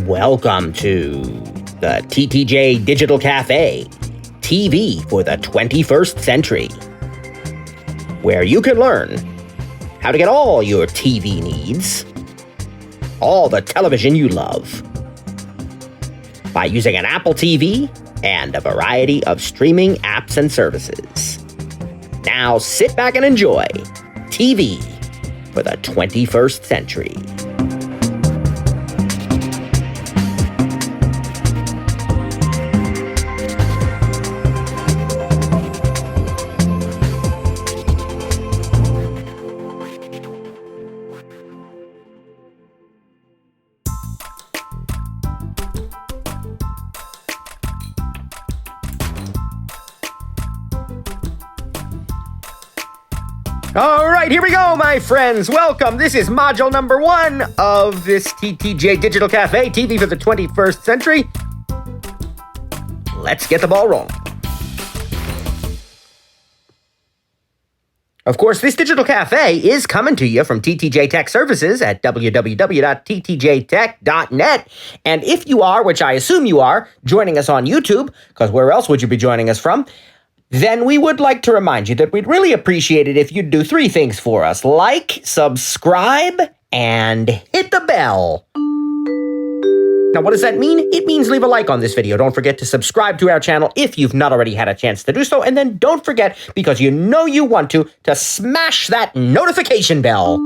Welcome to the TTJ Digital Cafe, TV for the 21st century, where you can learn how to get all your TV needs, all the television you love, by using an Apple TV and a variety of streaming apps and services. Now sit back and enjoy TV for the 21st century. All right, here we go, my friends. Welcome. This is module number 1 of this TTJ Digital Cafe, TV for the 21st century. Let's get the ball rolling. Of course, this Digital Cafe is coming to you from TTJ Tech Services at www.ttjtech.net. And if you are, which I assume you are, joining us on YouTube, because where else would you be joining us from? Then we would like to remind you that we'd really appreciate it if you'd do 3 things for us. Like, subscribe, and hit the bell. Now, what does that mean? It means leave a like on this video. Don't forget to subscribe to our channel if you've not already had a chance to do so. And then don't forget, because you know you want to smash that notification bell.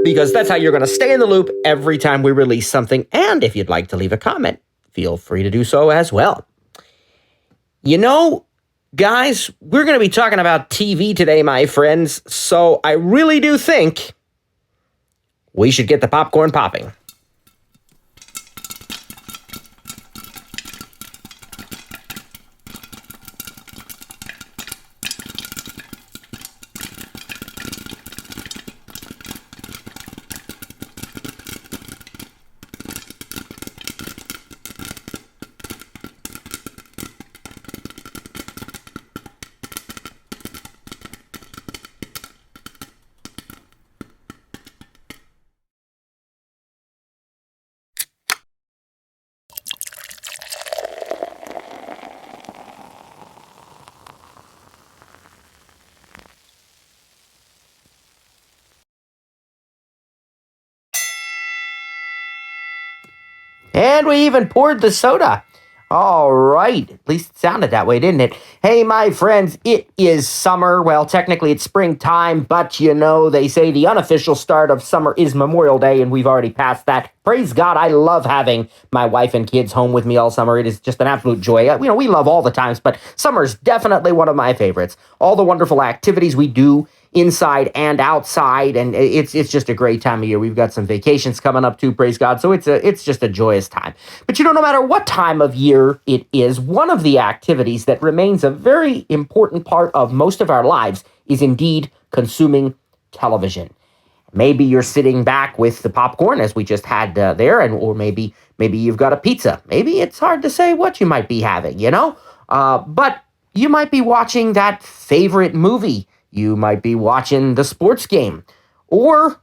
Because that's how you're going to stay in the loop every time we release something. And if you'd like to leave a comment, feel free to do so as well. You know, guys, we're going to be talking about TV today, my friends, so I really do think we should get the popcorn popping. And we even poured the soda. All right. At least it sounded that way, didn't it? Hey, my friends, it is summer. Well, technically it's springtime, but you know, they say the unofficial start of summer is Memorial Day, and we've already passed that. Praise God, I love having my wife and kids home with me all summer. It is just an absolute joy. You know, we love all the times, but summer's definitely one of my favorites. All the wonderful activities we do inside and outside, and it's just a great time of year. We've got some vacations coming up too, praise God. So it's just a joyous time. But you know, no matter what time of year it is, one of the activities that remains a very important part of most of our lives is indeed consuming television. Maybe you're sitting back with the popcorn, as we just had there, or maybe you've got a pizza. Maybe it's hard to say what you might be having, you know? But you might be watching that favorite movie. You might be watching the sports game or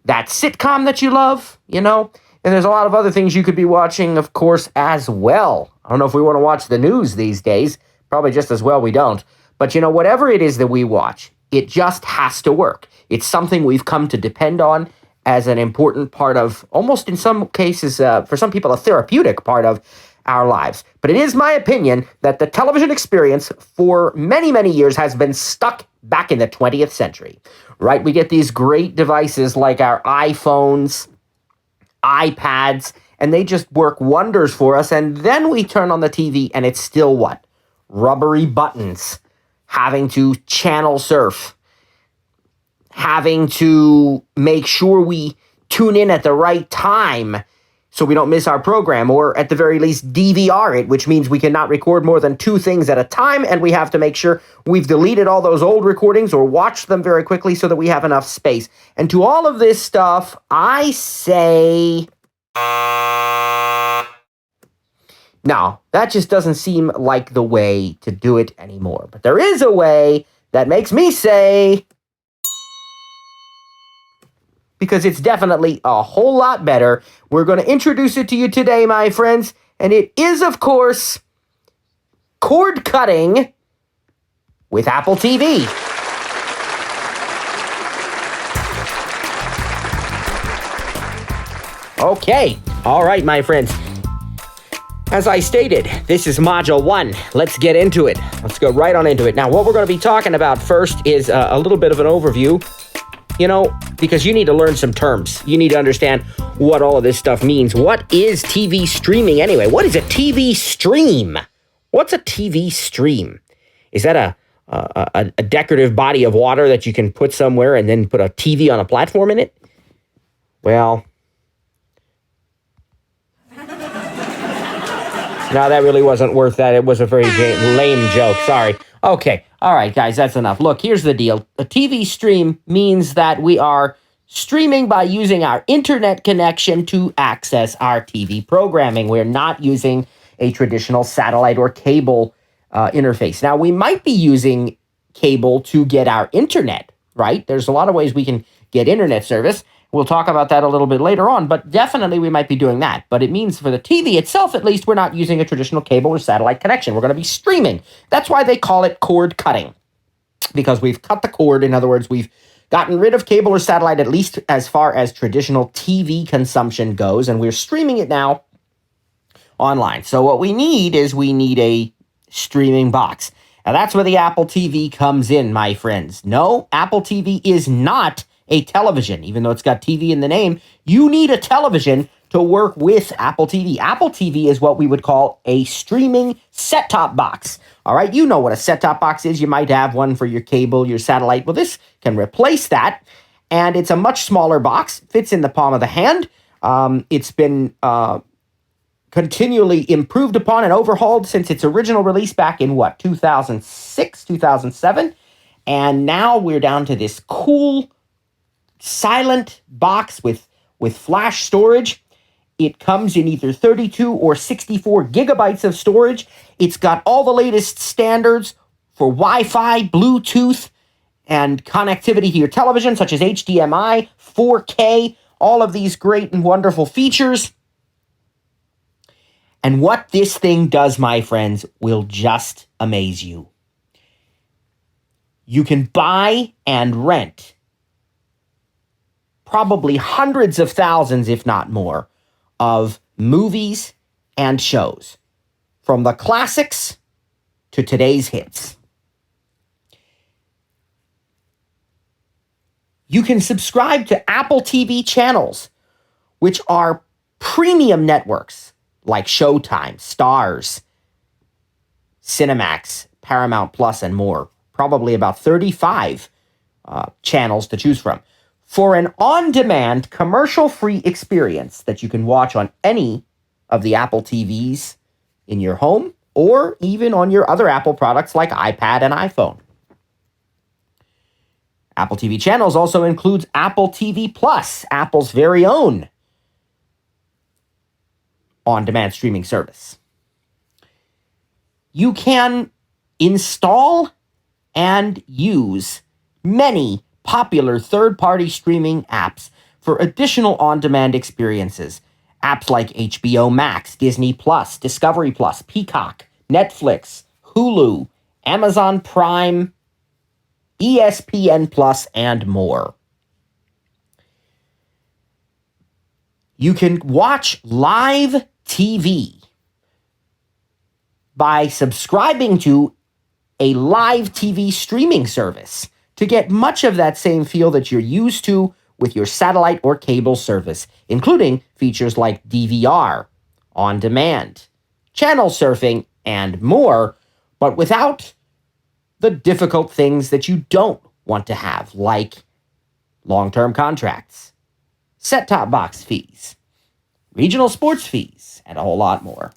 that sitcom that you love, you know, and there's a lot of other things you could be watching, of course, as well. I don't know if we want to watch the news these days. Probably just as well we don't. But, you know, whatever it is that we watch, it just has to work. It's something we've come to depend on as an important part of, almost in some cases, for some people, a therapeutic part of our lives. But it is my opinion that the television experience for many, many years has been stuck back in the 20th century, right? We get these great devices like our iPhones, iPads, and they just work wonders for us. And then we turn on the TV and it's still what? Rubbery buttons, having to channel surf, having to make sure we tune in at the right time so we don't miss our program, or at the very least DVR it, which means we cannot record more than 2 things at a time, and we have to make sure we've deleted all those old recordings or watched them very quickly so that we have enough space. And to all of this stuff, I say, no, that just doesn't seem like the way to do it anymore. But there is a way that makes me say, because it's definitely a whole lot better. We're going to introduce it to you today, my friends, and it is, of course, cord cutting with Apple TV. Okay, all right, my friends. As I stated, this is Module 1. Let's get into it. Let's go right on into it. Now, what we're going to be talking about first is a little bit of an overview, because you need to learn some terms. You need to understand what all of this stuff means. What is TV streaming anyway? What is a TV stream? What's a TV stream? Is that a decorative body of water that you can put somewhere and then put a TV on a platform in it? Well, no, that really wasn't worth that. It was a very lame joke. Sorry. Okay. All right, guys, that's enough. Look, here's the deal. A TV stream means that we are streaming by using our internet connection to access our TV programming. We're not using a traditional satellite or cable interface. Now, we might be using cable to get our internet, right? There's a lot of ways we can get internet service. We'll talk about that a little bit later on, but definitely we might be doing that. But it means for the TV itself, at least, we're not using a traditional cable or satellite connection. We're going to be streaming. That's why they call it cord cutting, because we've cut the cord. In other words, we've gotten rid of cable or satellite, at least as far as traditional TV consumption goes, and we're streaming it now online. So what we need is a streaming box. Now that's where the Apple TV comes in, my friends. No, Apple TV is not a television, even though it's got TV in the name. You need a television to work with Apple TV. Apple TV is what we would call a streaming set-top box. All right, you know what a set-top box is. You might have one for your cable, your satellite. Well, this can replace that, and it's a much smaller box. Fits in the palm of the hand. It's been continually improved upon and overhauled since its original release back in, 2006, 2007? And now we're down to this cool silent box with flash storage. It comes in either 32 or 64 gigabytes of storage. It's got all the latest standards for Wi-Fi, Bluetooth, and connectivity to your television, such as HDMI, 4K, all of these great and wonderful features. And what this thing does, my friends, will just amaze you. You can buy and rent probably hundreds of thousands, if not more, of movies and shows, from the classics to today's hits. You can subscribe to Apple TV channels, which are premium networks like Showtime, Starz, Cinemax, Paramount Plus, and more. Probably about 35 channels to choose from, for an on-demand, commercial-free experience that you can watch on any of the Apple TVs in your home or even on your other Apple products like iPad and iPhone. Apple TV channels also includes Apple TV Plus, Apple's very own on-demand streaming service. You can install and use many popular third-party streaming apps for additional on-demand experiences. Apps like HBO Max, Disney Plus, Discovery Plus, Peacock, Netflix, Hulu, Amazon Prime, ESPN Plus, and more. You can watch live TV by subscribing to a live TV streaming service to get much of that same feel that you're used to with your satellite or cable service, including features like DVR, on demand, channel surfing, and more, but without the difficult things that you don't want to have, like long-term contracts, set-top box fees, regional sports fees, and a whole lot more.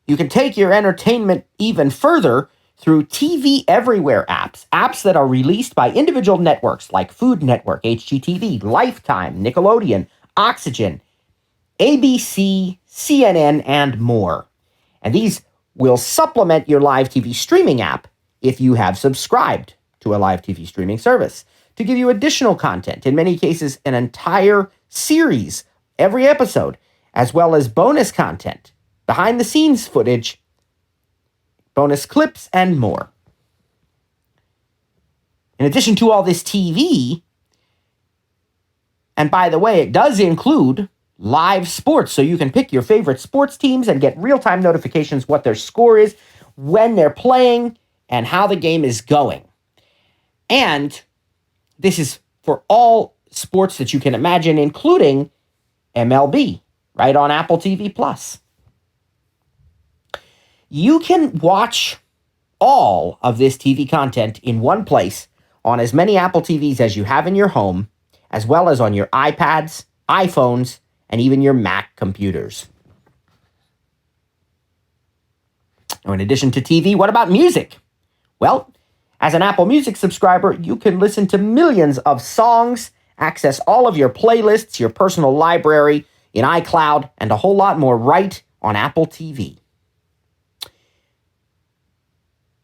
You can take your entertainment even further through TV Everywhere apps that are released by individual networks like Food Network, HGTV, Lifetime, Nickelodeon, Oxygen, ABC, CNN, and more. And these will supplement your live TV streaming app if you have subscribed to a live TV streaming service. to give you additional content, in many cases, an entire series, every episode, as well as bonus content, behind the scenes footage, bonus clips, and more. In addition to all this TV, and by the way, it does include live sports, so you can pick your favorite sports teams and get real-time notifications what their score is, when they're playing, and how the game is going. And this is for all sports that you can imagine, including MLB, right on Apple TV Plus. You can watch all of this TV content in one place on as many Apple TVs as you have in your home, as well as on your iPads, iPhones, and even your Mac computers. Now, in addition to TV, what about music? Well, as an Apple Music subscriber, you can listen to millions of songs, access all of your playlists, your personal library in iCloud, and a whole lot more right on Apple TV.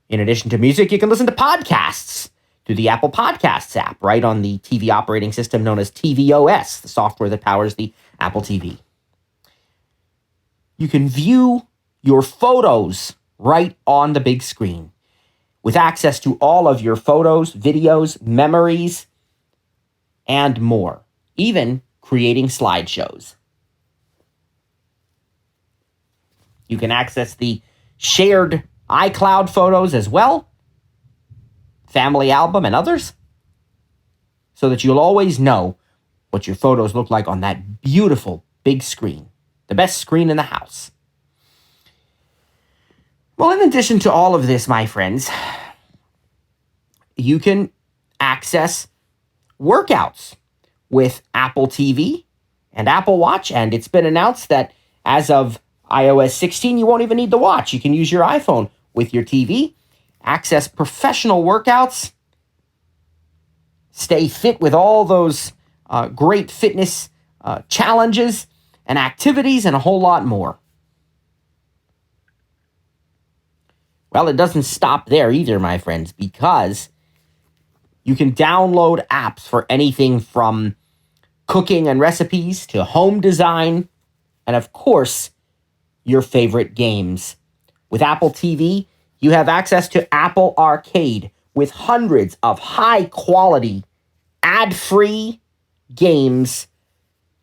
In addition to music, you can listen to podcasts through the Apple Podcasts app, right on the TV operating system known as tvOS, the software that powers the Apple TV. You can view your photos right on the big screen with access to all of your photos, videos, memories, and more, even creating slideshows. You can access the shared iCloud photos as well, family album and others, so that you'll always know what your photos look like on that beautiful big screen, the best screen in the house. Well, in addition to all of this, my friends, you can access workouts with Apple TV and Apple Watch, and it's been announced that as of iOS 16, you won't even need the watch. You can use your iPhone with your TV, access professional workouts, stay fit with all those great fitness challenges and activities, and a whole lot more. Well, it doesn't stop there either, my friends, because you can download apps for anything from cooking and recipes to home design, and of course, your favorite games. With Apple TV, you have access to Apple Arcade with hundreds of high-quality, ad-free games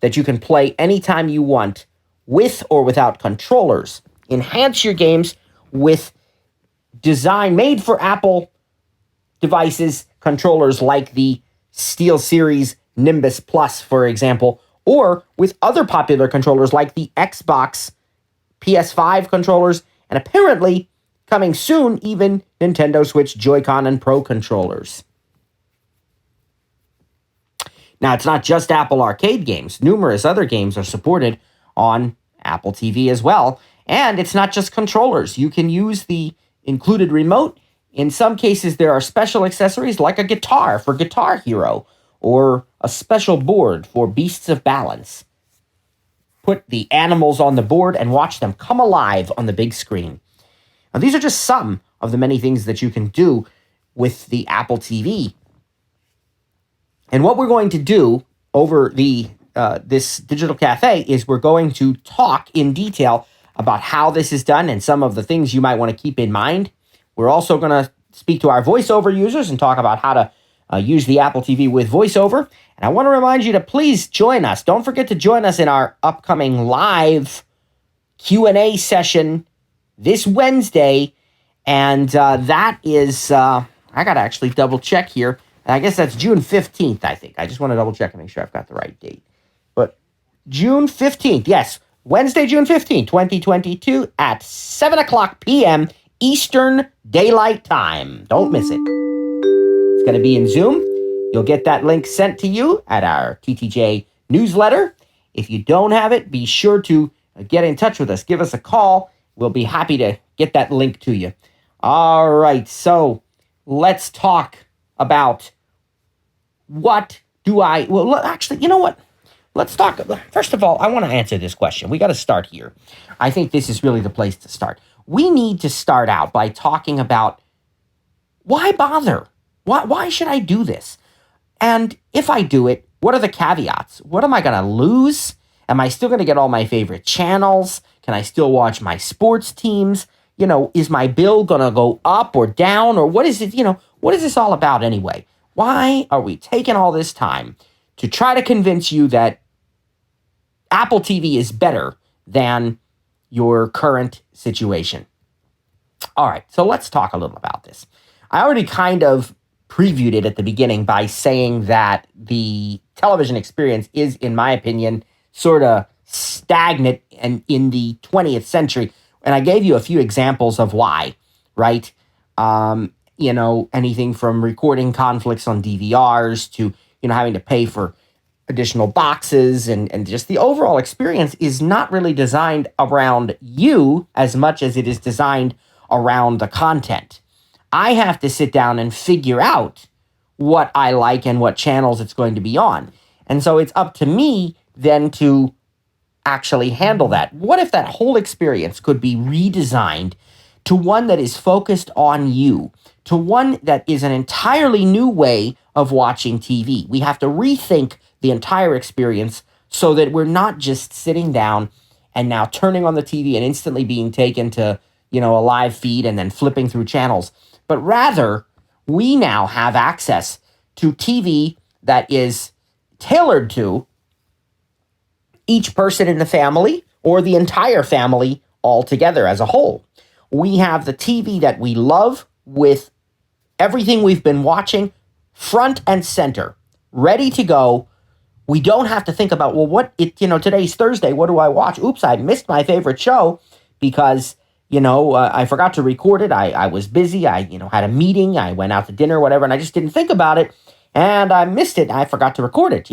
that you can play anytime you want, with or without controllers. Enhance your games with design made for Apple devices, controllers like the SteelSeries Nimbus Plus, for example, or with other popular controllers like the Xbox PS5 controllers, and apparently, coming soon, even Nintendo Switch Joy-Con and Pro controllers. Now, it's not just Apple Arcade games. Numerous other games are supported on Apple TV as well. And it's not just controllers. You can use the included remote. In some cases, there are special accessories like a guitar for Guitar Hero or a special board for Beasts of Balance. Put the animals on the board and watch them come alive on the big screen. Now, these are just some of the many things that you can do with the Apple TV. And what we're going to do over this digital cafe is we're going to talk in detail about how this is done and some of the things you might want to keep in mind. We're also going to speak to our VoiceOver users and talk about how to use the Apple TV with VoiceOver. And I want to remind you to please join us. Don't forget to join us in our upcoming live Q&A session this Wednesday. And that is, I got to actually double check here. I guess that's June 15th, I think. I just want to double check and make sure I've got the right date. But June 15th, yes, Wednesday, June 15th, 2022 at 7 o'clock p.m. Eastern Daylight Time. Don't miss it. It's going to be in Zoom. You'll get that link sent to you at our TTJ newsletter. If you don't have it, be sure to get in touch with us. Give us a call. We'll be happy to get that link to you. All right, so let's talk about actually, you know what? Let's talk. First of all, I want to answer this question. We got to start here. I think this is really the place to start. We need to start out by talking about why bother? Why should I do this? And if I do it, what are the caveats? What am I going to lose? Am I still going to get all my favorite channels? Can I still watch my sports teams? Is my bill going to go up or down? Or what is it? What is this all about anyway? Why are we taking all this time to try to convince you that Apple TV is better than your current situation? All right, so let's talk a little about this. I already kind of previewed it at the beginning by saying that the television experience is, in my opinion, sort of stagnant and in the 20th century. And I gave you a few examples of why, right? Anything from recording conflicts on DVRs to, having to pay for additional boxes and just the overall experience is not really designed around you as much as it is designed around the content. I have to sit down and figure out what I like and what channels it's going to be on. And so it's up to me then to actually handle that. What if that whole experience could be redesigned to one that is focused on you, to one that is an entirely new way of watching TV? We have to rethink the entire experience so that we're not just sitting down and now turning on the TV and instantly being taken to, a live feed and then flipping through channels. But rather, we now have access to TV that is tailored to each person in the family or the entire family altogether as a whole. We have the TV that we love with everything we've been watching front and center, ready to go. We don't have to think about, today's Thursday, what do I watch? Oops, I missed my favorite show because, I forgot to record it. I was busy. I, had a meeting. I went out to dinner, whatever, and I just didn't think about it. And I missed it. I forgot to record it,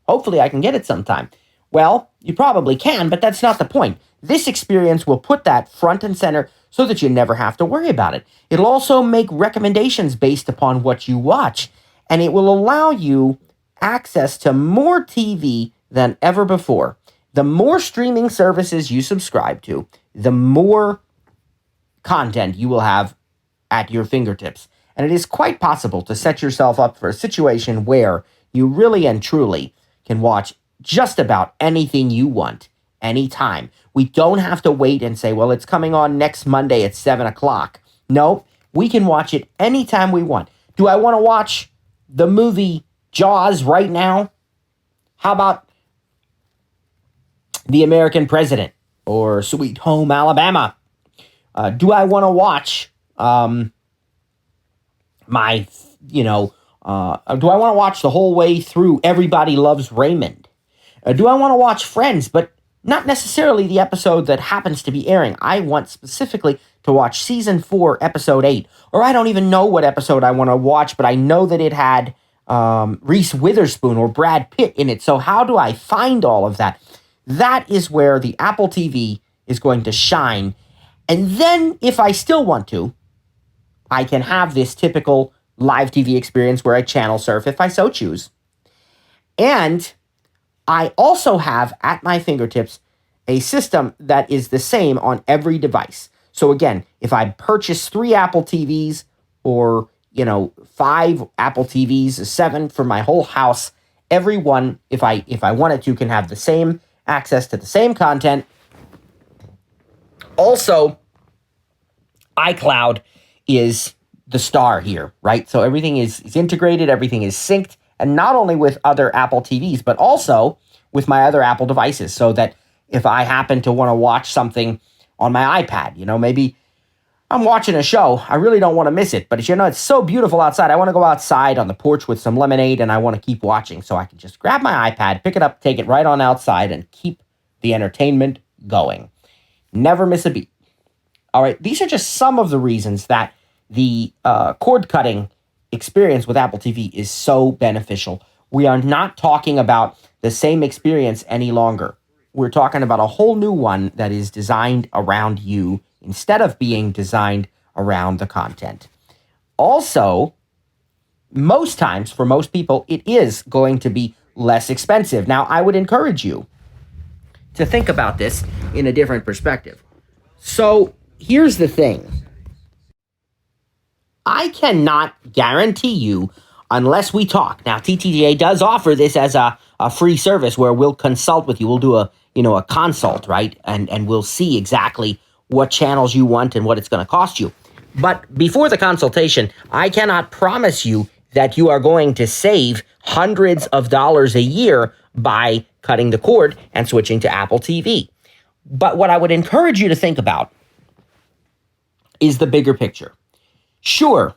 Hopefully I can get it sometime. Well, you probably can, but that's not the point. This experience will put that front and center so that you never have to worry about it. It'll also make recommendations based upon what you watch, and it will allow you access to more TV than ever before. The more streaming services you subscribe to, the more content you will have at your fingertips. And it is quite possible to set yourself up for a situation where you really and truly can watch just about anything you want, anytime. We don't have to wait and say, well, it's coming on next Monday at 7 o'clock. No, we can watch it anytime we want. Do I want to watch the movie Jaws right now? How about The American President or Sweet Home Alabama? Do I want to watch do I want to watch the whole way through Everybody Loves Raymond? Do I want to watch Friends, but not necessarily the episode that happens to be airing? I want specifically to watch season 4, episode 8. Or I don't even know what episode I want to watch, but I know that it had Reese Witherspoon or Brad Pitt in it. So how do I find all of that? That is where the Apple TV is going to shine. And then if I still want to, I can have this typical live TV experience where I channel surf if I so choose. And I also have at my fingertips a system that is the same on every device. So again, if I purchase 3 Apple TVs or, 5 Apple TVs, 7 for my whole house, everyone, if I wanted to, can have the same access to the same content. Also, iCloud is the star here, right? So everything is integrated, everything is synced, and not only with other Apple TVs, but also with my other Apple devices, so that if I happen to want to watch something on my iPad, maybe I'm watching a show, I really don't want to miss it, but it's so beautiful outside, I want to go outside on the porch with some lemonade, and I want to keep watching, so I can just grab my iPad, pick it up, take it right on outside, and keep the entertainment going. Never miss a beat. All right, these are just some of the reasons that the cord-cutting experience with Apple TV is so beneficial. We are not talking about the same experience any longer. We're talking about a whole new one that is designed around you instead of being designed around the content. Also, most times, for most people, it is going to be less expensive. Now, I would encourage you to think about this in a different perspective. So, here's the thing. I cannot guarantee you unless we talk. Now, TTJ does offer this as a free service where we'll consult with you. We'll do a consult, right? And we'll see exactly what channels you want and what it's going to cost you. But before the consultation, I cannot promise you that you are going to save hundreds of dollars a year by cutting the cord and switching to Apple TV. But what I would encourage you to think about is the bigger picture. Sure,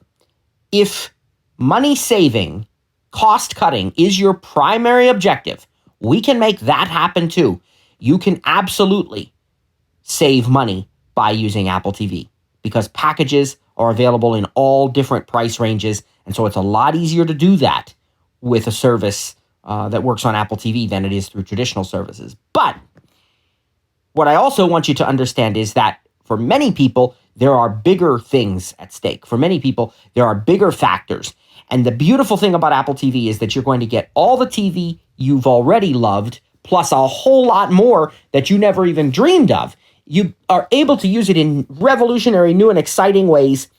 if money saving, cost cutting is your primary objective, we can make that happen too. You can absolutely save money by using Apple TV because packages are available in all different price ranges. And so it's a lot easier to do that with a service that works on Apple TV than it is through traditional services. But what I also want you to understand is that for many people, there are bigger things at stake. For many people, there are bigger factors. And the beautiful thing about Apple TV is that you're going to get all the TV you've already loved, plus a whole lot more that you never even dreamed of. You are able to use it in revolutionary, new, and exciting ways.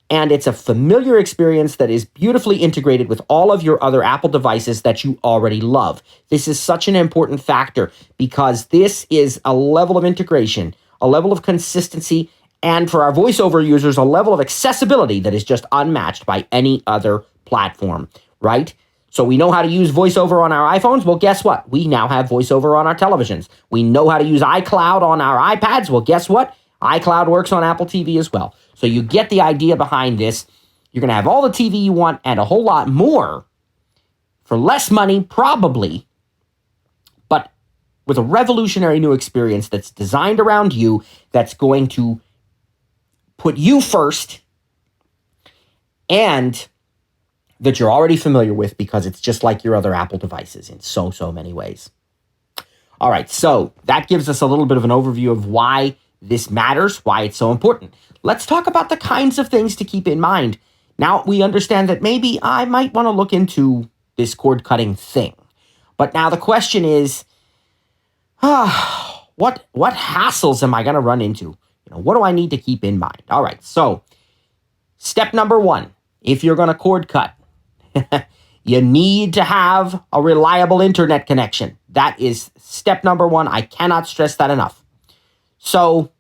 And it's a familiar experience that is beautifully integrated with all of your other Apple devices that you already love. This is such an important factor because this is a level of integration, a level of consistency, and for our VoiceOver users, a level of accessibility that is just unmatched by any other platform, right? So we know how to use VoiceOver on our iPhones. Well, guess what? We now have VoiceOver on our televisions. We know how to use iCloud on our iPads. Well, guess what? iCloud works on Apple TV as well. So you get the idea behind this. You're going to have all the TV you want and a whole lot more for less money, probably, but with a revolutionary new experience that's designed around you, that's going to put you first, and that you're already familiar with because it's just like your other Apple devices in so many ways. All right, so that gives us a little bit of an overview of why this matters, why it's so important. Let's talk about the kinds of things to keep in mind. Now, we understand that maybe I might want to look into this cord cutting thing. But now the question is, what hassles am I going to run into? What do I need to keep in mind? All right, so step number one, if you're going to cord cut, you need to have a reliable internet connection. That is step number one. I cannot stress that enough. So,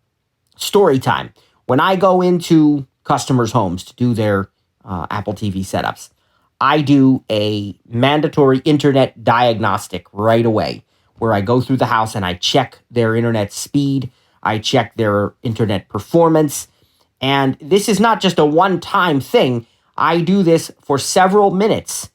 story time. When I go into customers' homes to do their Apple TV setups, I do a mandatory internet diagnostic right away, where I go through the house and I check their internet speed, I check their internet performance, and this is not just a one-time thing. I do this for several minutes,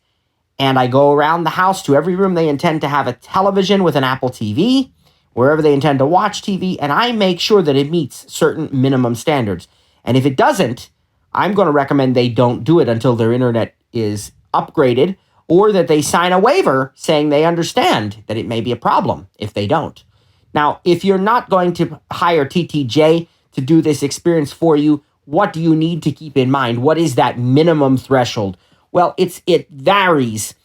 and I go around the house to every room they intend to have a television with an Apple TV, wherever they intend to watch TV, and I make sure that it meets certain minimum standards. And if it doesn't, I'm going to recommend they don't do it until their internet is upgraded, or that they sign a waiver saying they understand that it may be a problem if they don't. Now, if you're not going to hire TTJ to do this experience for you, what do you need to keep in mind? What is that minimum threshold? Well, it varies.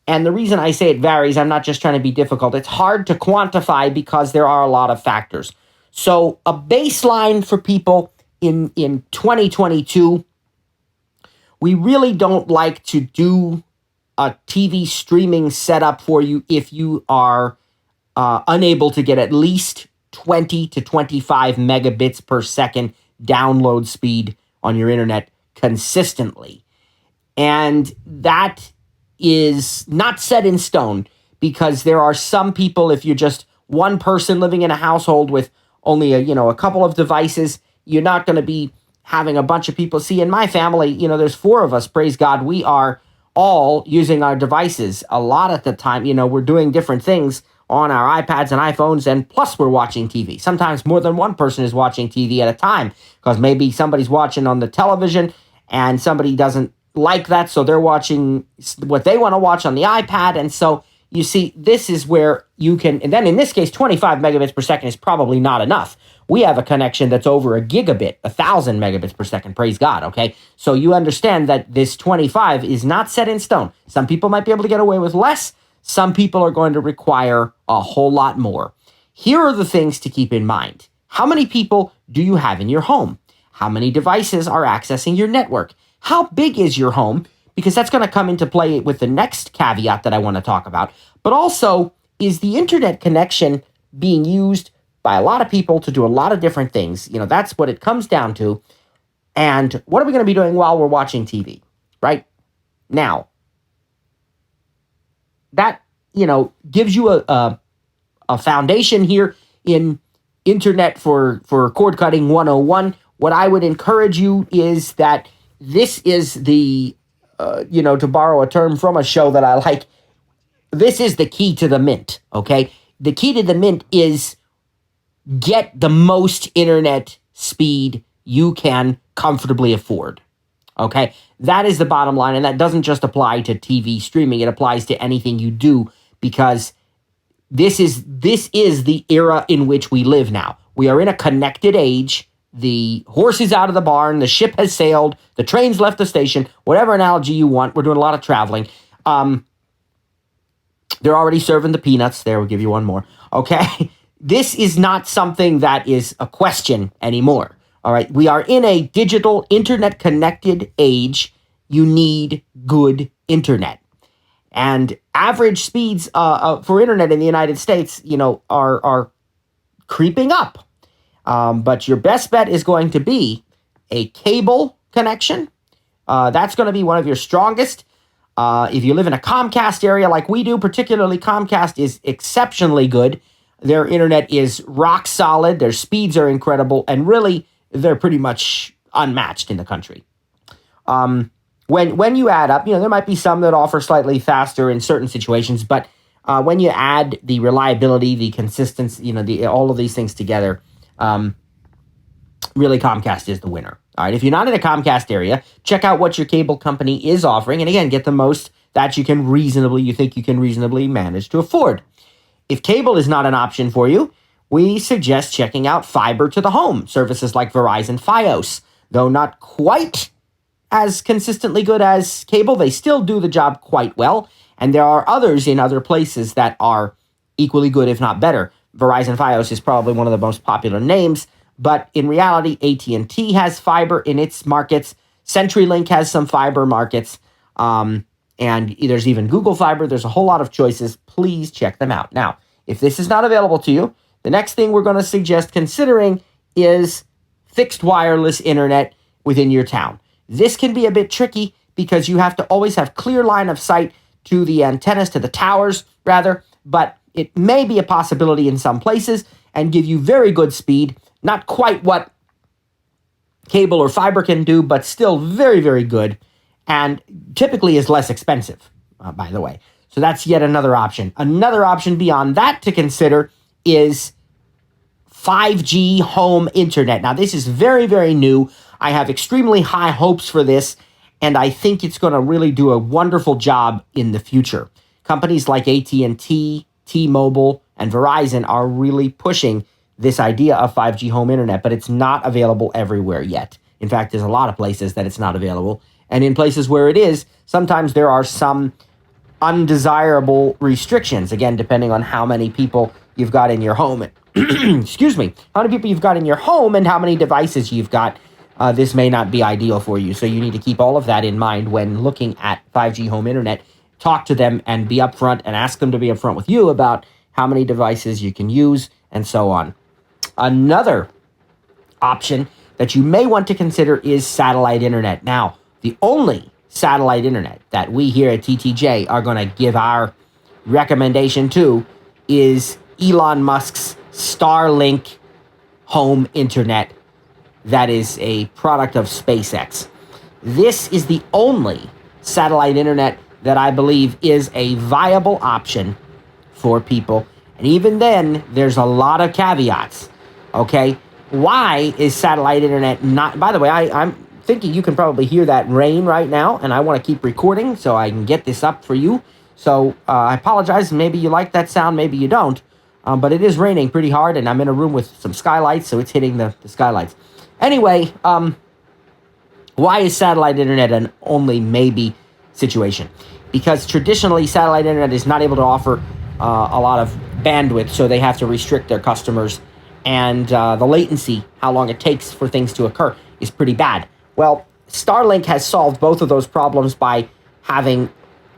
And the reason I say it varies, I'm not just trying to be difficult. It's hard to quantify because there are a lot of factors. So a baseline for people in 2022, we really don't like to do a TV streaming setup for you if you are unable to get at least 20 to 25 megabits per second download speed on your internet consistently. And that is not set in stone because there are some people, if you're just one person living in a household with only a couple of devices, you're not going to be having a bunch of people. See, in my family, there's 4 of us, praise God, we are all using our devices. A lot of the time, we're doing different things on our iPads and iPhones, and plus we're watching TV. Sometimes more than one person is watching TV at a time because maybe somebody's watching on the television and somebody doesn't like that, so they're watching what they want to watch on the iPad. And so you see, this is where you can, and then in this case, 25 megabits per second is probably not enough. We have a connection that's over a gigabit, 1,000 megabits per second, praise God, okay? So you understand that this 25 is not set in stone. Some people might be able to get away with less. Some people are going to require a whole lot more. Here are the things to keep in mind. How many people do you have in your home? How many devices are accessing your network? How big is your home? because that's going to come into play with the next caveat that I want to talk about. But also, is the internet connection being used by a lot of people to do a lot of different things? You know, that's what it comes down to. And what are we going to be doing while we're watching TV, right? Now, that, you know, gives you a foundation here in Internet for Cord Cutting 101. What I would encourage you is that this is the, to borrow a term from a show that I like, this is the key to the mint, okay? The key to the mint is get the most internet speed you can comfortably afford, okay? That is the bottom line, and that doesn't just apply to TV streaming. It applies to anything you do, because this is the era in which we live now. We are in a connected age. The horse is out of the barn. The ship has sailed. The train's left the station. Whatever analogy you want. We're doing a lot of traveling. They're already serving the peanuts. There, we'll give you one more. Okay? This is not something that is a question anymore. All right? We are in a digital, internet-connected age. You need good internet. And average speeds for internet in the United States, are creeping up. But your best bet is going to be a cable connection. That's going to be one of your strongest. If you live in a Comcast area like we do, particularly Comcast is exceptionally good. Their internet is rock solid. Their speeds are incredible. And really, they're pretty much unmatched in the country. When you add up, there might be some that offer slightly faster in certain situations, but when you add the reliability, the consistency, all of these things together, really Comcast is the winner. All right, if you're not in a Comcast area, check out what your cable company is offering, and again, get the most that you think you can reasonably manage to afford. If cable is not an option for you, we suggest checking out fiber to the home services like Verizon Fios, though not quite as consistently good as cable. They still do the job quite well, and there are others in other places that are equally good, if not better. Verizon Fios is probably one of the most popular names, but in reality, AT&T has fiber in its markets. CenturyLink has some fiber markets, and there's even Google Fiber. There's a whole lot of choices. Please check them out. Now, if this is not available to you, the next thing we're going to suggest considering is fixed wireless internet within your town. This can be a bit tricky because you have to always have clear line of sight to the antennas, to the towers, rather, but it may be a possibility in some places and give you very good speed. Not quite what cable or fiber can do, but still very, very good, and typically is less expensive, by the way. So that's yet another option. Another option beyond that to consider is 5G home internet. Now, this is very, very new. I have extremely high hopes for this, and I think it's going to really do a wonderful job in the future. Companies like AT&T, T-Mobile, and Verizon are really pushing this idea of 5G home internet, but it's not available everywhere yet. In fact, there's a lot of places that it's not available. And in places where it is, sometimes there are some undesirable restrictions, again, depending on how many people you've got in your home. Excuse me. How many people you've got in your home and how many devices you've got. This may not be ideal for you. So you need to keep all of that in mind when looking at 5G home internet. Talk to them and be upfront and ask them to be upfront with you about how many devices you can use and so on. Another option that you may want to consider is satellite internet. Now, the only satellite internet that we here at TTJ are going to give our recommendation to is Elon Musk's Starlink home internet. That is a product of SpaceX. This is the only satellite internet that I believe is a viable option for people. And even then, there's a lot of caveats. Okay? Why is satellite internet not... By the way, I'm thinking you can probably hear that rain right now, and I want to keep recording so I can get this up for you. So I apologize. Maybe you like that sound, maybe you don't. But it is raining pretty hard, and I'm in a room with some skylights, so it's hitting the skylights. Anyway, why is satellite internet an only maybe situation? Because traditionally, satellite internet is not able to offer a lot of bandwidth, so they have to restrict their customers. And the latency, how long it takes for things to occur, is pretty bad. Well, Starlink has solved both of those problems by having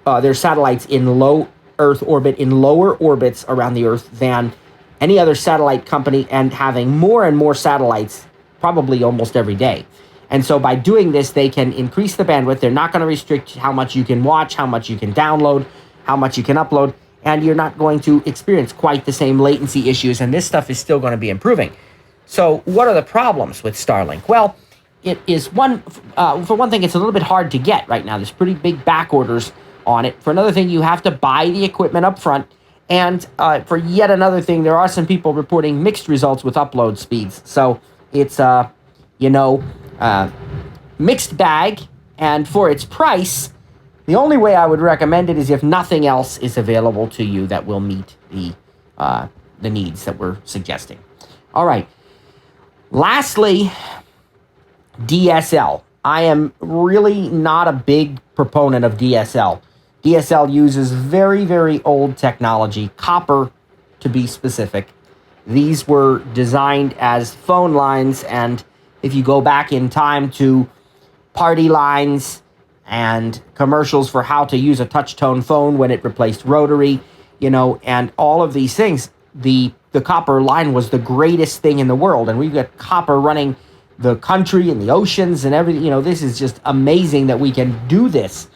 their satellites in low Earth orbit, in lower orbits around the Earth than any other satellite company, and having more and more satellites probably almost every day. And so by doing this, they can increase the bandwidth. They're not going to restrict how much you can watch, how much you can download, how much you can upload, and you're not going to experience quite the same latency issues, and this stuff is still going to be improving. So what are the problems with Starlink? Well, it is for one thing, it's a little bit hard to get right now. There's pretty big back orders on it. For another thing, you have to buy the equipment up front. And for yet another thing, there are some people reporting mixed results with upload speeds. So it's, mixed bag. And for its price, the only way I would recommend it is if nothing else is available to you that will meet the needs that we're suggesting. All right. Lastly, DSL. I am really not a big proponent of DSL. DSL uses very, very old technology, copper to be specific. These were designed as phone lines, and if you go back in time to party lines and commercials for how to use a touch-tone phone when it replaced rotary, and all of these things, the copper line was the greatest thing in the world, and we've got copper running the country and the oceans and everything. This is just amazing that we can do this.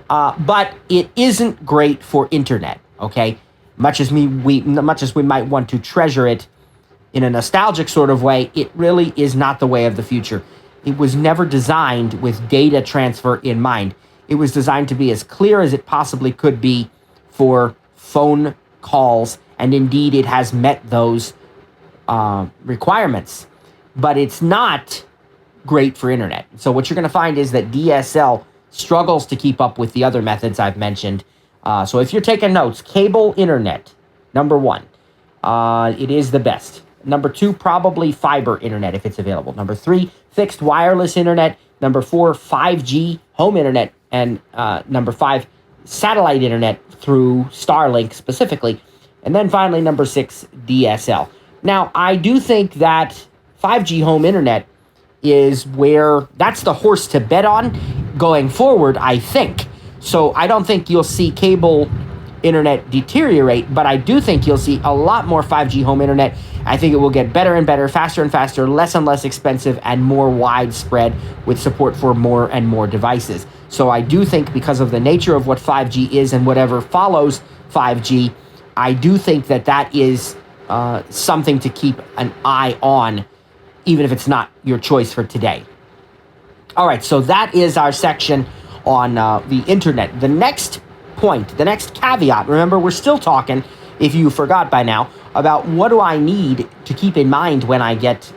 But it isn't great for internet, okay? Much as we might want to treasure it in a nostalgic sort of way, it really is not the way of the future. It was never designed with data transfer in mind. It was designed to be as clear as it possibly could be for phone calls, and indeed it has met those requirements. But it's not great for internet. So what you're going to find is that DSL struggles to keep up with the other methods I've mentioned. So if you're taking notes, cable internet, number one, it is the best. Number two, probably fiber internet if it's available. Number three, fixed wireless internet. Number four, 5G home internet. And number five, satellite internet through Starlink specifically. And then finally, number six, DSL. Now, I do think that 5G home internet is that's the horse to bet on going forward, I think. So I don't think you'll see cable internet deteriorate, but I do think you'll see a lot more 5G home internet. I think it will get better and better, faster and faster, less and less expensive, and more widespread with support for more and more devices. So I do think, because of the nature of what 5G is and whatever follows 5G, I do think that is something to keep an eye on, even if it's not your choice for today. All right, so that is our section on the internet. The next point, the next caveat, remember, we're still talking, if you forgot by now, about what do I need to keep in mind when I get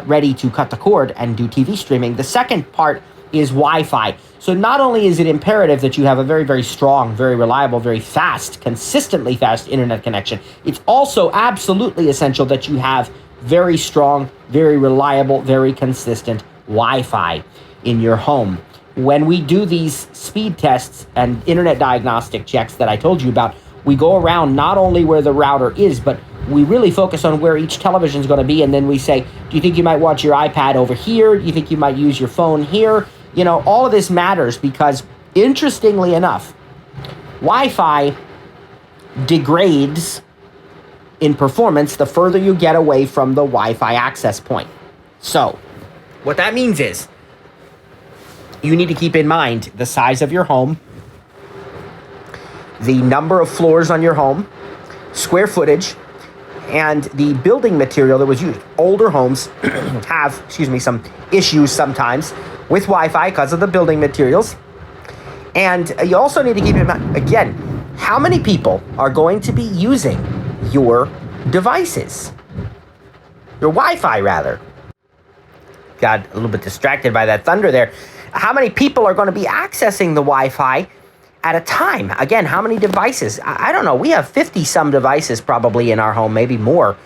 ready to cut the cord and do TV streaming. The second part is Wi-Fi. So not only is it imperative that you have a very, very strong, very reliable, very fast, consistently fast internet connection, it's also absolutely essential that you have very strong, very reliable, very consistent Wi-Fi in your home. When we do these speed tests and internet diagnostic checks that I told you about, we go around not only where the router is, but we really focus on where each television is going to be, and then we say, do you think you might watch your iPad over here? Do you think you might use your phone here? All of this matters because, interestingly enough, Wi-Fi degrades in performance the further you get away from the Wi-Fi access point. So, what that means is, you need to keep in mind the size of your home, the number of floors on your home, square footage, and the building material that was used. Older homes have, some issues sometimes with Wi-Fi because of the building materials. And you also need to keep in mind, again, how many people are going to be using your devices? Your Wi-Fi, rather. Got a little bit distracted by that thunder there. How many people are going to be accessing the Wi-Fi at a time? Again, how many devices? I don't know. We have 50-some devices probably in our home, maybe more,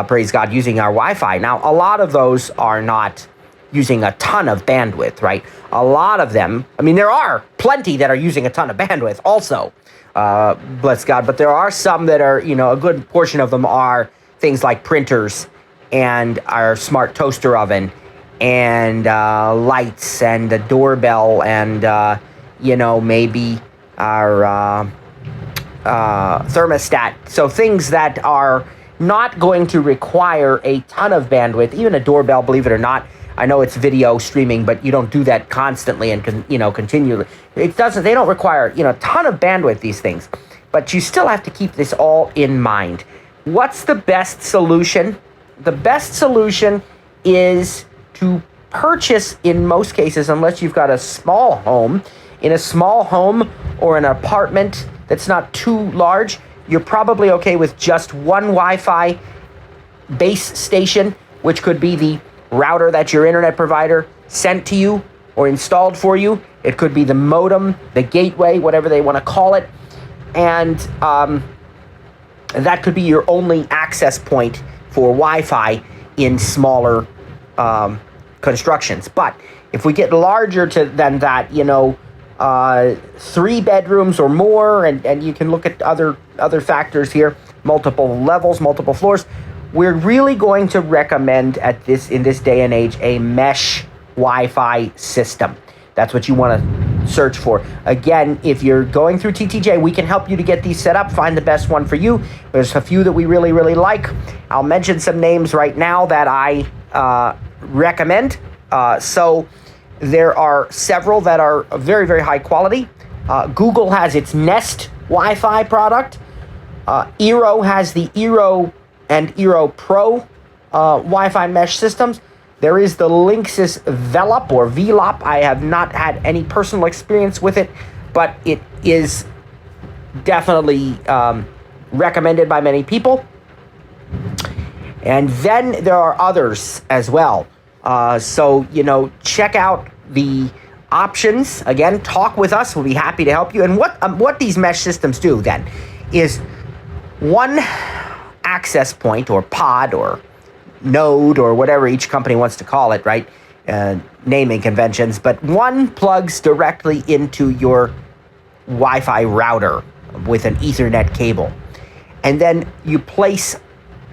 praise God, using our Wi-Fi. Now, a lot of those are not using a ton of bandwidth, right? A lot of them, there are plenty that are using a ton of bandwidth also, bless God, but there are some that are, a good portion of them are things like printers and our smart toaster oven and lights and a doorbell and maybe our thermostat. So things that are not going to require a ton of bandwidth, even a doorbell, believe it or not. I know it's video streaming, but you don't do that constantly and continually. They don't require, a ton of bandwidth, these things. But you still have to keep this all in mind. What's the best solution? The best solution is to purchase, in most cases, unless you've got a small home, in a small home or an apartment that's not too large, you're probably okay with just one Wi-Fi base station, which could be the router that your internet provider sent to you or installed for you. It could be the modem, the gateway, whatever they want to call it. And that could be your only access point for Wi-Fi in smaller constructions. But if we get larger than that, 3 bedrooms or more, and you can look at other factors here, multiple levels, multiple floors, we're really going to recommend in this day and age a mesh Wi-Fi system. That's what you want to search for. Again, if you're going through TTJ, we can help you to get these set up, find the best one for you. There's a few that we really, really like. I'll mention some names right now that I recommend. So there are several that are very, very high quality. Google has its Nest Wi-Fi product. Eero has the Eero and Eero Pro Wi-Fi mesh systems. There is the Linksys Velop or VLOP. I have not had any personal experience with it, but it is definitely recommended by many people. And then there are others as well. So, check out the options. Again, talk with us. We'll be happy to help you. And what these mesh systems do then is one access point or pod or node or whatever each company wants to call it, right? Naming conventions. But one plugs directly into your Wi-Fi router with an Ethernet cable. And then you place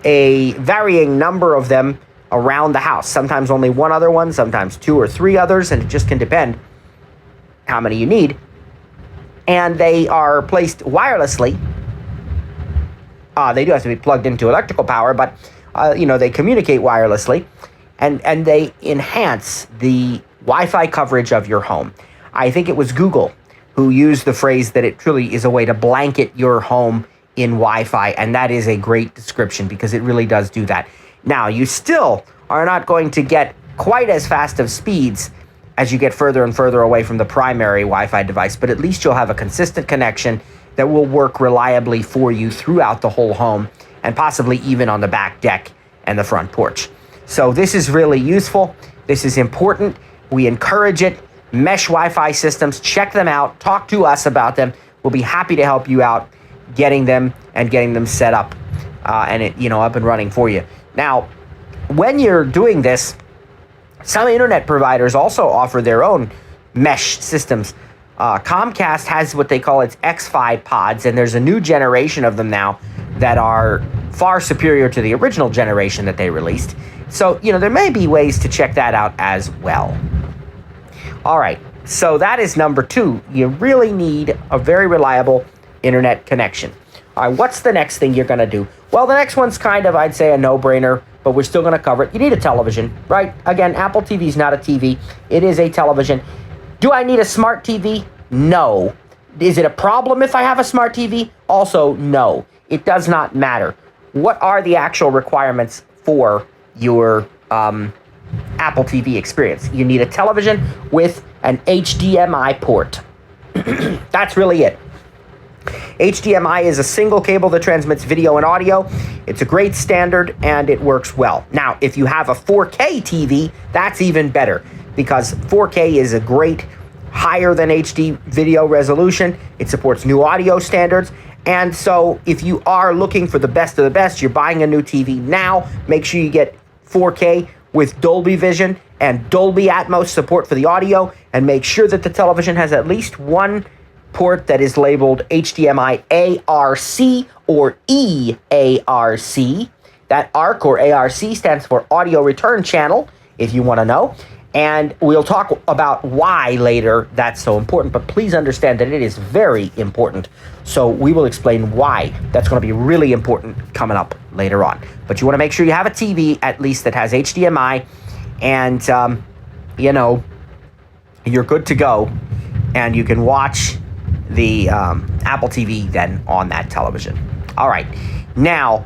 a varying number of them around the house. Sometimes only one other one, sometimes 2 or 3 others, and it just can depend how many you need. And they are placed wirelessly. They do have to be plugged into electrical power, but they communicate wirelessly, and they enhance the Wi-Fi coverage of your home. I think it was Google who used the phrase that it truly is a way to blanket your home in Wi-Fi, and that is a great description because it really does do that. Now, you still are not going to get quite as fast of speeds as you get further and further away from the primary Wi-Fi device, but at least you'll have a consistent connection that will work reliably for you throughout the whole home and possibly even on the back deck and the front porch. So this is really useful. This is important. We encourage it. Mesh Wi-Fi systems, check them out. Talk to us about them. We'll be happy to help you out getting them set up and up and running for you. Now, when you're doing this, some internet providers also offer their own mesh systems. Comcast has what they call its X5 pods, and there's a new generation of them now that are far superior to the original generation that they released. So, there may be ways to check that out as well. All right, so that is number 2. You really need a very reliable internet connection. All right, what's the next thing you're going to do? Well, the next one's kind of, I'd say, a no-brainer, but we're still going to cover it. You need a television, right? Again, Apple TV is not a TV. It is a television. Do I need a smart TV? No. Is it a problem if I have a smart TV? Also, no. It does not matter. What are the actual requirements for your Apple TV experience? You need a television with an HDMI port. That's really it. HDMI is a single cable that transmits video and audio. It's a great standard and it works well. Now, if you have a 4K TV, that's even better because 4K is a great higher than HD video resolution. It supports new audio standards. And so if you are looking for the best of the best, you're buying a new TV now, make sure you get 4K with Dolby Vision and Dolby Atmos support for the audio, and make sure that the television has at least one port that is labeled HDMI ARC or EARC. That ARC or ARC stands for Audio Return Channel, if you want to know. And we'll talk about why later that's so important, but please understand that it is very important. So we will explain why that's going to be really important coming up later on. But you want to make sure you have a TV at least that has HDMI, and you're good to go, and you can watch the Apple TV then on that television. All right. Now,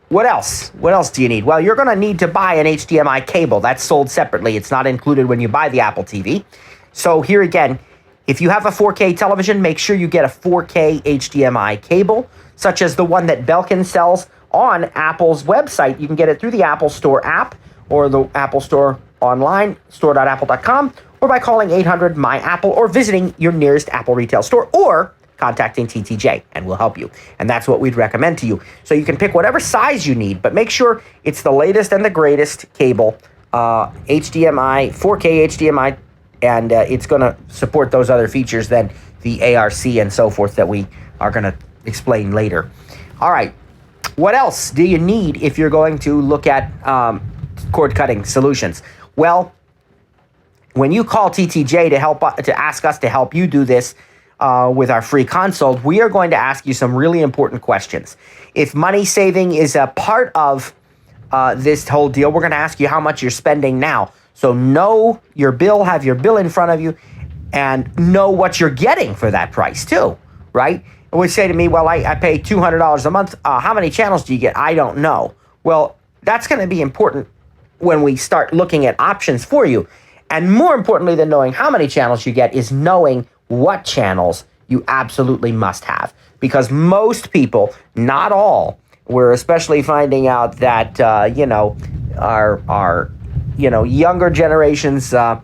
what else? What else do you need? Well, you're going to need to buy an HDMI cable. That's sold separately. It's not included when you buy the Apple TV. So here again, if you have a 4K television, make sure you get a 4K HDMI cable, such as the one that Belkin sells on Apple's website. You can get it through the Apple Store app or the Apple Store online, store.apple.com, or by calling 800-MY-APPLE or visiting your nearest Apple retail store, or contacting TTJ, and we'll help you. And that's what we'd recommend to you. So you can pick whatever size you need, but make sure it's the latest and the greatest cable, HDMI, 4K HDMI, and it's going to support those other features than the ARC and so forth that we are going to explain later. All right. What else do you need if you're going to look at cord cutting solutions? Well, when you call TTJ to ask us to help you do this, with our free consult, we are going to ask you some really important questions. If money saving is a part of this whole deal, we're going to ask you how much you're spending now. So know your bill, have your bill in front of you, and know what you're getting for that price too, right? And we say to me, well, I pay $200 a month. How many channels do you get? I don't know. Well, that's going to be important when we start looking at options for you. And more importantly than knowing how many channels you get is knowing what channels you absolutely must have. Because most people, not all, we're especially finding out that, our younger generations are,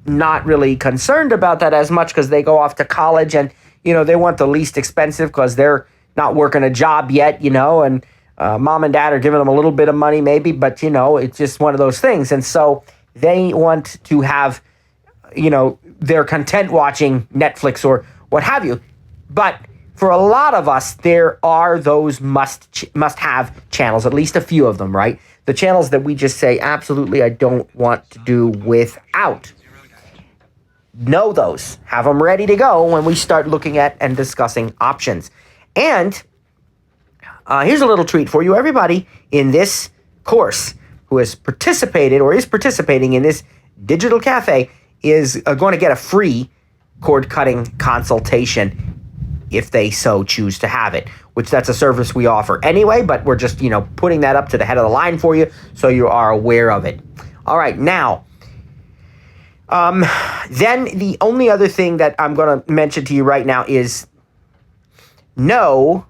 not really concerned about that as much because they go off to college and, they want the least expensive because they're not working a job yet, and mom and dad are giving them a little bit of money maybe, but, it's just one of those things. And so they want to have, they're content watching Netflix or what have you. But for a lot of us, there are those must-have channels, at least a few of them, right? The channels that we just say, absolutely, I don't want to do without. Know those. Have them ready to go when we start looking at and discussing options. And here's a little treat for you. Everybody in this course who has participated or is participating in this digital cafe is going to get a free cord cutting consultation if they so choose to have it, which that's a service we offer anyway, but we're just, putting that up to the head of the line for you so you are aware of it. All right, now, then the only other thing that I'm going to mention to you right now is know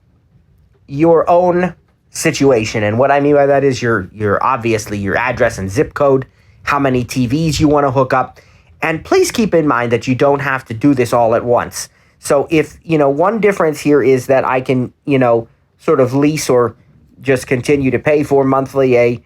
your own situation. And what I mean by that is your obviously your address and zip code, how many TVs you want to hook up. And please keep in mind that you don't have to do this all at once. So if, one difference here is that I can, sort of lease or just continue to pay for monthly a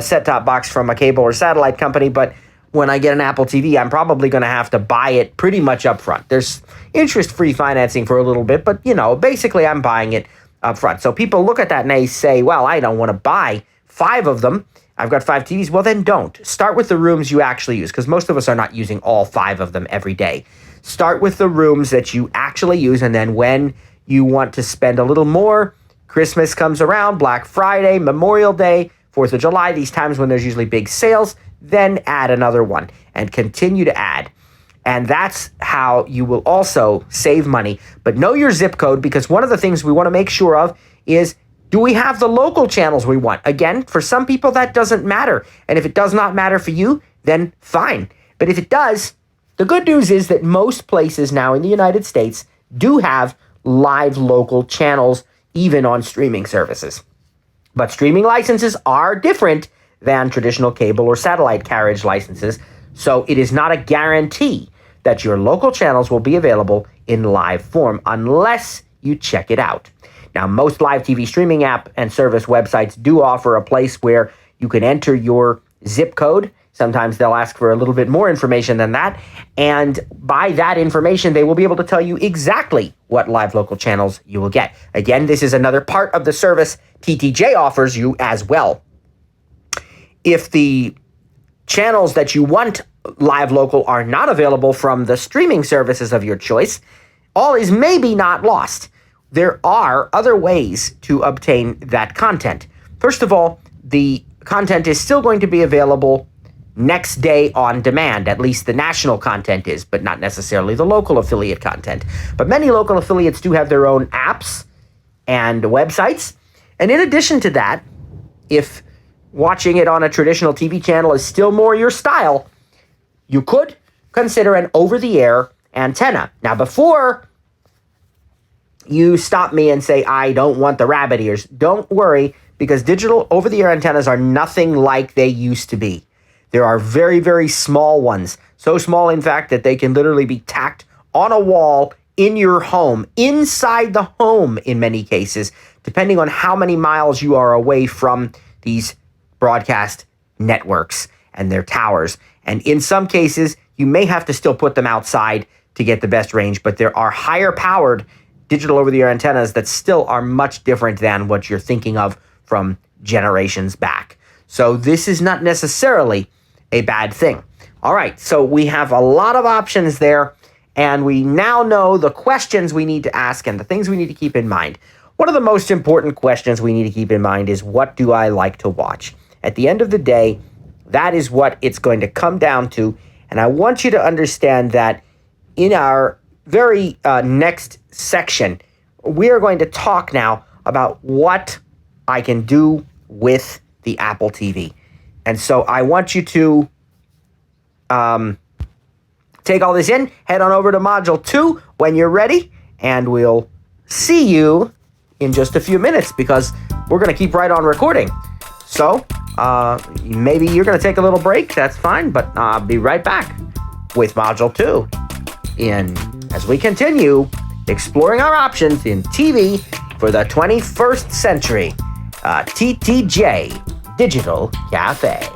set-top box from a cable or satellite company. But when I get an Apple TV, I'm probably going to have to buy it pretty much up front. There's interest-free financing for a little bit, but, basically I'm buying it up front. So people look at that and they say, well, I don't want to buy 5 of them. I've got 5 TVs. Well, then don't. Start with the rooms you actually use, because most of us are not using all 5 of them every day. Start with the rooms that you actually use, and then when you want to spend a little more, Christmas comes around, Black Friday, Memorial Day, 4th of July, these times when there's usually big sales, then add another one and continue to add. And that's how you will also save money. But know your zip code, because one of the things we want to make sure of is, do we have the local channels we want? Again, for some people, that doesn't matter. And if it does not matter for you, then fine. But if it does, the good news is that most places now in the United States do have live local channels, even on streaming services. But streaming licenses are different than traditional cable or satellite carriage licenses. So it is not a guarantee that your local channels will be available in live form unless you check it out. Now, most live TV streaming app and service websites do offer a place where you can enter your zip code. Sometimes they'll ask for a little bit more information than that. And by that information, they will be able to tell you exactly what live local channels you will get. Again, this is another part of the service TTJ offers you as well. If the channels that you want live local are not available from the streaming services of your choice, all is maybe not lost. There are other ways to obtain that content. First of all, the content is still going to be available next day on demand. At least the national content is, but not necessarily the local affiliate content. But many local affiliates do have their own apps and websites. And in addition to that, if watching it on a traditional TV channel is still more your style, you could consider an over-the-air antenna. Now, before you stop me and say, I don't want the rabbit ears, don't worry, because digital over-the-air antennas are nothing like they used to be. There are very, very small ones. So small, in fact, that they can literally be tacked on a wall in your home, inside the home in many cases, depending on how many miles you are away from these broadcast networks and their towers. And in some cases, you may have to still put them outside to get the best range, but there are higher powered digital over-the-air antennas that still are much different than what you're thinking of from generations back. So this is not necessarily a bad thing. All right, so we have a lot of options there, and we now know the questions we need to ask and the things we need to keep in mind. One of the most important questions we need to keep in mind is, what do I like to watch? At the end of the day, that is what it's going to come down to, and I want you to understand that in our very next section, we are going to talk now about what I can do with the Apple TV. And so I want you to take all this in, head on over to Module 2 when you're ready, and we'll see you in just a few minutes, because we're going to keep right on recording. So maybe you're going to take a little break. That's fine, but I'll be right back with Module 2 as we continue exploring our options in TV for the 21st century. TTJ Digital Cafe.